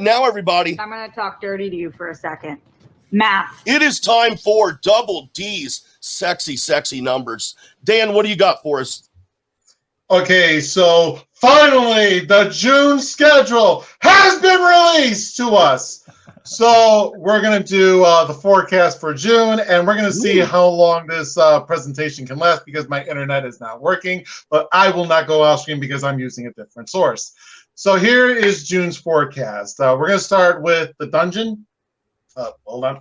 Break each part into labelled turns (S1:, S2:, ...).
S1: now, everybody,
S2: I'm going to talk dirty to you for a second. Math.
S1: it is time for Double D's sexy, sexy numbers. Dan, what do you got for us?
S3: Okay, so finally, the June schedule has been released to us. So we're going to do the forecast for June, and we're going to see how long this presentation can last because my internet is not working, but I will not go off screen because I'm using a different source. So here is June's forecast. We're going to start with the dungeon. Hold on.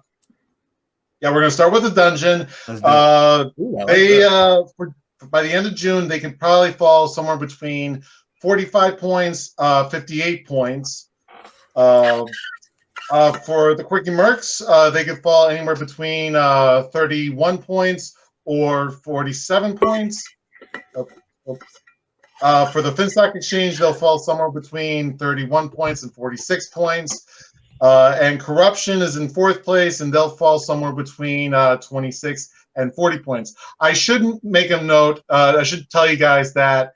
S3: Yeah, we're going to start with the dungeon. By the end of June, they can probably fall somewhere between 45 points, 58 points. For the Quickie Mercs, they could fall anywhere between 31 points or 47 points. For the Finstock Exchange, they'll fall somewhere between 31 points and 46 points. And Corruption is in fourth place, and they'll fall somewhere between 26 and 40 points. I shouldn't make a note. I should tell you guys that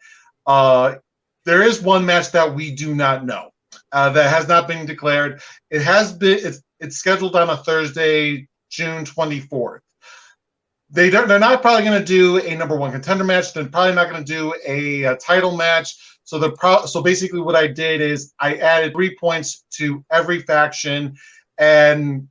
S3: there is one match that we do not know that has not been declared. It has been. It's scheduled on a Thursday, June 24th. They're not probably going to do a number one contender match. They're probably not going to do a title match. So basically, what I did is I added 3 points to every faction, and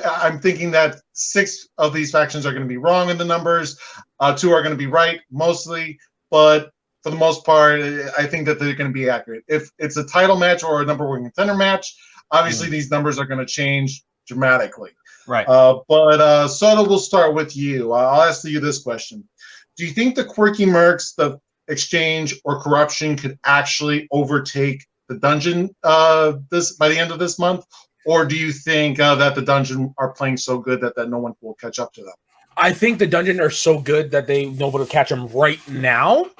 S3: I'm thinking that 6 of these factions are going to be wrong in the numbers. 2 are going to be right, mostly, but for the most part, I think that they're going to be accurate. If it's a title match or a number one contender match, obviously these numbers are going to change dramatically.
S4: Right.
S3: But Soda, we'll start with you. I'll ask you this question. Do you think the Quirky Mercs, the Exchange, or Corruption could actually overtake the Dungeon by the end of this month? Or do you think that the Dungeon are playing so good that no one will catch up to them?
S5: I think the Dungeon are so good that nobody will catch them right now.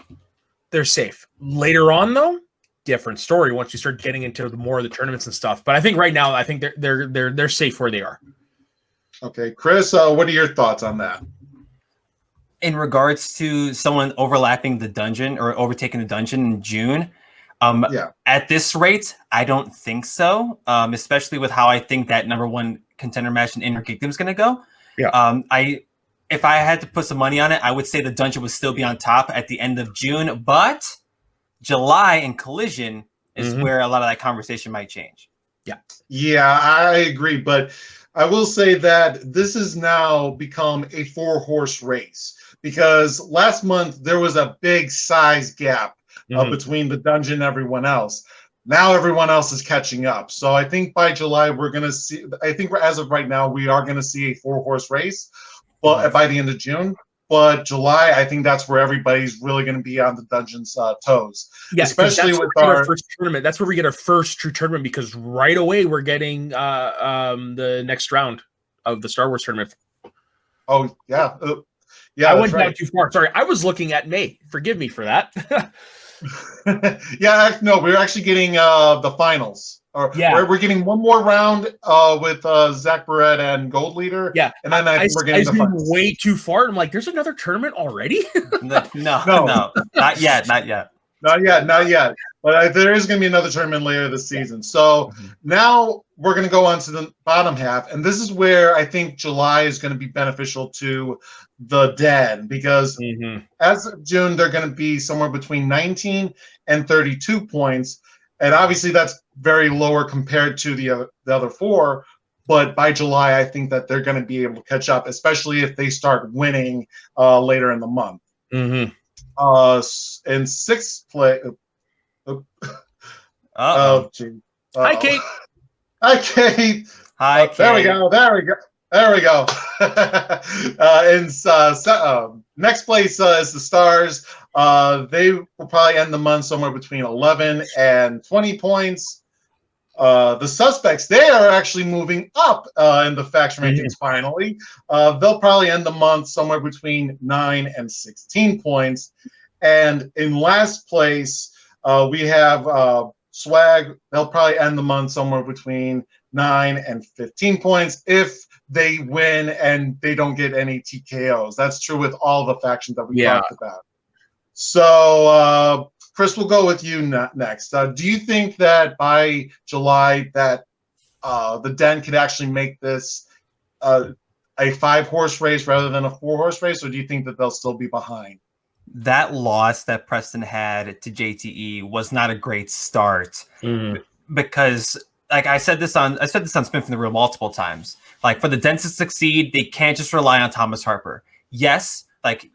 S5: They're safe. Later on, though, different story. Once you start getting into more of the tournaments and stuff, but I think right now, I think they're safe where they are.
S3: Okay, Chris, what are your thoughts on that?
S4: In regards to someone overlapping the Dungeon or overtaking the Dungeon in June, at this rate, I don't think so. Especially with how I think that number one contender match in Interkingdom is going to go.
S5: Yeah.
S4: If I had to put some money on it, I would say the Dungeon would still be on top at the end of June, but July and Collision is where a lot of that conversation might change.
S3: Yeah, I agree, but I will say that this has now become a 4-horse race because last month there was a big size gap between the Dungeon and everyone else. Now everyone else is catching up. So I think by July we're going to see, I think as of right now, we are going to see a 4-horse race but by the end of June. But July, I think that's where everybody's really going to be on the Dungeon's toes.
S5: Yeah,
S3: especially with our
S5: first tournament. That's where we get our first true tournament because right away we're getting the next round of the Star Wars tournament.
S3: Oh, yeah. Yeah,
S5: I went down too far. Sorry, I was looking at May. Forgive me for that.
S3: Yeah, no, we're actually getting the finals. We're getting one more round with Zach Barrett and Gold Leader.
S5: Yeah,
S3: and then I think we're getting the finals.
S5: Way too far. I'm like, there's another tournament already?
S4: No, not yet.
S3: Not yet. But there is going to be another tournament later this season. So now we're going to go on to the bottom half, and this is where I think July is going to be beneficial to the Den because as of June they're going to be somewhere between 19 and 32 points, and obviously that's very lower compared to the other 4. But by July, I think that they're going to be able to catch up, especially if they start winning later in the month. In 6th place.
S5: Hi, Kate.
S3: Hi, Kate.
S4: Hi, Kate.
S3: There we go. Next place is the Stars. They will probably end the month somewhere between 11 and 20 points. The Suspects, they are actually moving up in the faction rankings finally. They'll probably end the month somewhere between 9 and 16 points. And in last place, we have Swag. They'll probably end the month somewhere between 9 and 15 points if they win and they don't get any TKOs. That's true with all the factions that we talked about. So Chris, we'll go with you next. Do you think that by July that the Den could actually make this a 5-horse race rather than a 4-horse race, or do you think that they'll still be behind?
S4: That loss that Preston had to JTE was not a great start because, like I said this on Spin from the Real multiple times. Like, for the Den to succeed, they can't just rely on Thomas Harper. Yes, like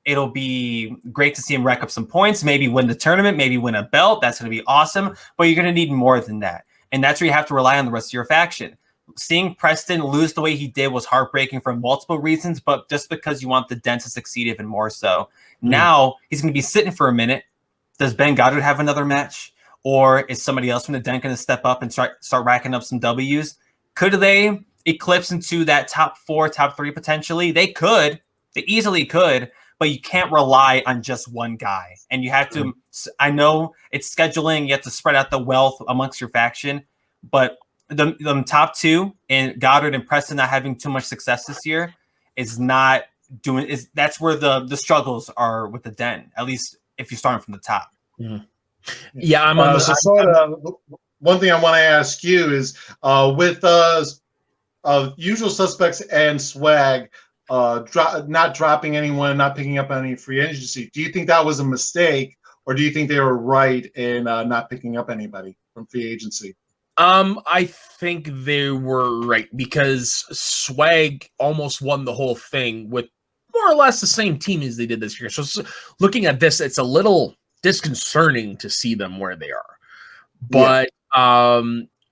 S4: it'll be great to see him rack up some points, maybe win the tournament, maybe win a belt. That's going to be awesome, but you're going to need more than that, and that's where you have to rely on the rest of your faction. Seeing Preston lose the way he did was heartbreaking for multiple reasons, but just because you want the Den to succeed even more so. Now he's going to be sitting for a minute. Does Ben Goddard have another match? Or is somebody else from the Den going to step up and start racking up some W's? Could they eclipse into that top 4, top 3 potentially? They could. They easily could, but you can't rely on just one guy. And you have to, I know it's scheduling, you have to spread out the wealth amongst your faction, but the top 2 and Goddard and Preston not having too much success this year is not doing, that's where the struggles are with the Den, at least if you're starting from the top.
S5: Yeah, I'm on
S3: one thing I want to ask you is with Usual Suspects and Swag not dropping anyone, not picking up any free agency, do you think that was a mistake, or do you think they were right in not picking up anybody from free agency?
S5: I think they were right because Swag almost won the whole thing with more or less the same team as they did this year. So looking at this, it's a little disconcerting to see them where they are. But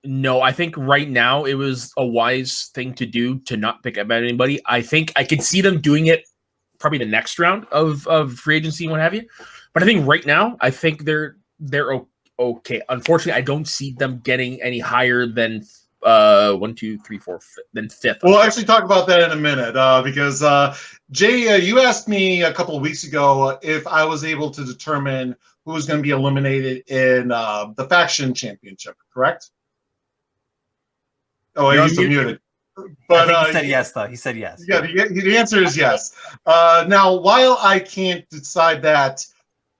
S5: no, I think right now it was a wise thing to do to not pick up anybody. I think I could see them doing it probably the next round of free agency and what have you. But I think right now, I think they're okay. Unfortunately, I don't see them getting any higher than 1, 2, 3, 4, then 5th.
S3: We'll actually talk about that in a minute because Jay, you asked me a couple of weeks ago if I was able to determine who was going to be eliminated in the faction championship, correct? Oh, he's muted.
S4: But I think he said yes, though. He said yes.
S3: Yeah, the answer is yes. Now, while I can't decide that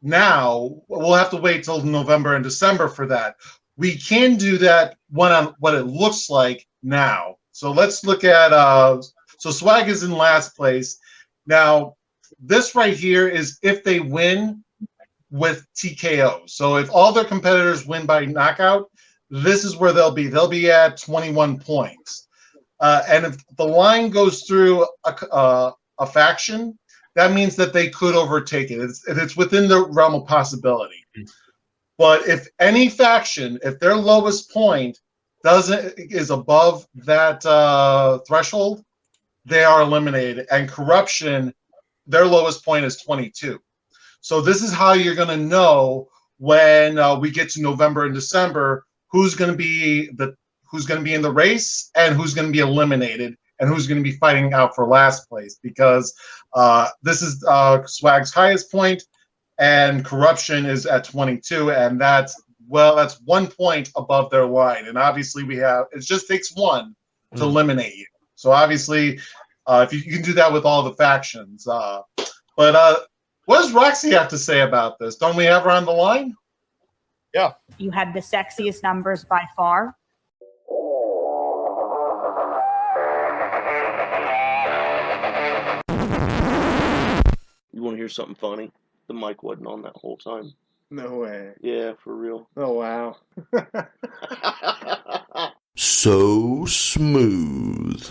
S3: now, we'll have to wait till November and December for that. We can do that on what it looks like now. So let's look at so Swag is in last place. Now, this right here is if they win with TKO. So if all their competitors win by knockout, this is where they'll be. They'll be at 21 points. And if the line goes through a faction, that means that they could overtake it. It's within the realm of possibility. But if any faction, if their lowest point is above that threshold, they are eliminated. And Corruption, their lowest point is 22. So this is how you're going to know when we get to November and December who's going to be in the race and who's going to be eliminated and who's going to be fighting out for last place, because this is Swag's highest point and Corruption is at 22, and that's 1 point above their line. And obviously it just takes one to eliminate you. So obviously if you can do that with all the factions. But what does Roxy have to say about this? Don't we have her on the line?
S1: Yeah.
S2: You had the sexiest numbers by far.
S1: You want to hear something funny? The mic wasn't on that whole time.
S6: No way.
S1: Yeah, for real.
S6: Oh, wow.
S7: So smooth.